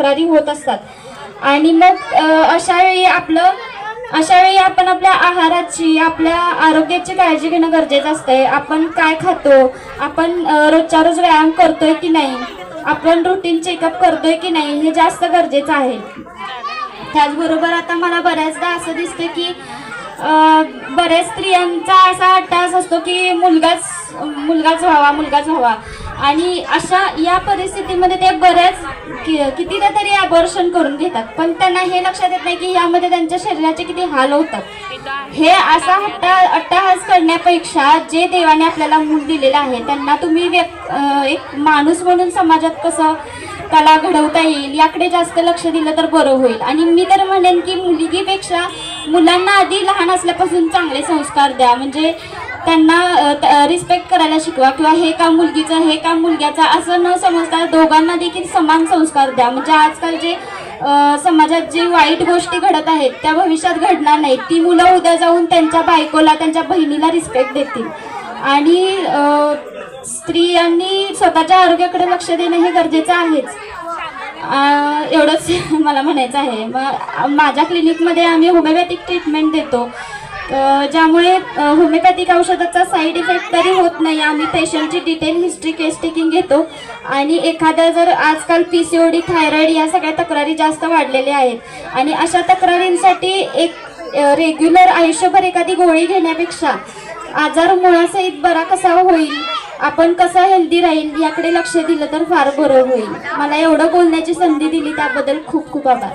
तक्रारी होत असतात. आणि मग अशा वेळी आपण आपल्या आहाराची, आपल्या आरोग्याची काळजी घेणं गरजेचं असतंय. आपण काय खातो, आपण रोजच्या रोज व्यायाम करतोय की नाही, आपण रुटीन चेकअप करतोय की नाही, हे जास्त गरजेचं आहे. त्याचबरोबर आता मला बऱ्याचदा असं दिसतं की बऱ्याच स्त्रियांचा असा अट्टाहास असतो की मुलगाच व्हावा. आणि अशा या परिस्थितीमध्ये ते कितीदा तरी अबॉर्शन करून घेतात, पण त्यांना हे लक्षात येत नाही की यामध्ये त्यांच्या शरीराचे किती हाल होतात. हे असा अट्टाहास करण्यापेक्षा जे देवाने आपल्याला मूल दिलेलं आहे त्यांना तुम्ही एक माणूस म्हणून समाजात कसं त्याला घडवता येईल याकडे जास्त लक्ष दिलं तर बरं होईल. आणि मी तर म्हणेन की मुलगीपेक्षा मुलांना आधी लहान असल्यापासून चांगले संस्कार द्या. म्हणजे त्यांना रिस्पेक्ट करायला शिकवा, किंवा हे काम मुलगीचं, हे काम मुलग्याचं असं न समजता दोघांना देखील समान संस्कार द्या. म्हणजे आजकाल जे समाजात जे वाईट गोष्टी घडत आहेत त्या भविष्यात घडणार नाहीत. ती मुलं उद्या जाऊन त्यांच्या बायकोला, त्यांच्या बहिणीला रिस्पेक्ट देतील. आणि स्त्रियांनी स्वतःच्या आरोग्याकडे लक्ष देणं हे गरजेचं आहेच. एवढंच मला म्हणायचं आहे. माझ्या क्लिनिकमध्ये आम्ही होमिओपॅथिक ट्रीटमेंट देतो, ज्यामुळे होमिओपॅथिक औषधाचा साईड इफेक्ट तरी होत नाही. आम्ही पेशंटची डिटेल हिस्ट्री, केस टेकिंग घेतो. आणि एखाद्या जर आजकाल PCOD, थायरॉइड या सगळ्या तक्रारी जास्त वाढलेल्या आहेत, आणि अशा तक्रारींसाठी एक रेग्युलर आयुष्यभर एखादी गोळी घेण्यापेक्षा आजार मुळासहित बरा कसा होईल, आपण कसं हेल्दी राहील याकडे लक्ष दिलं तर फार बरं होईल. मला एवढं बोलण्याची संधी दिली त्याबद्दल खूप खूप आभार.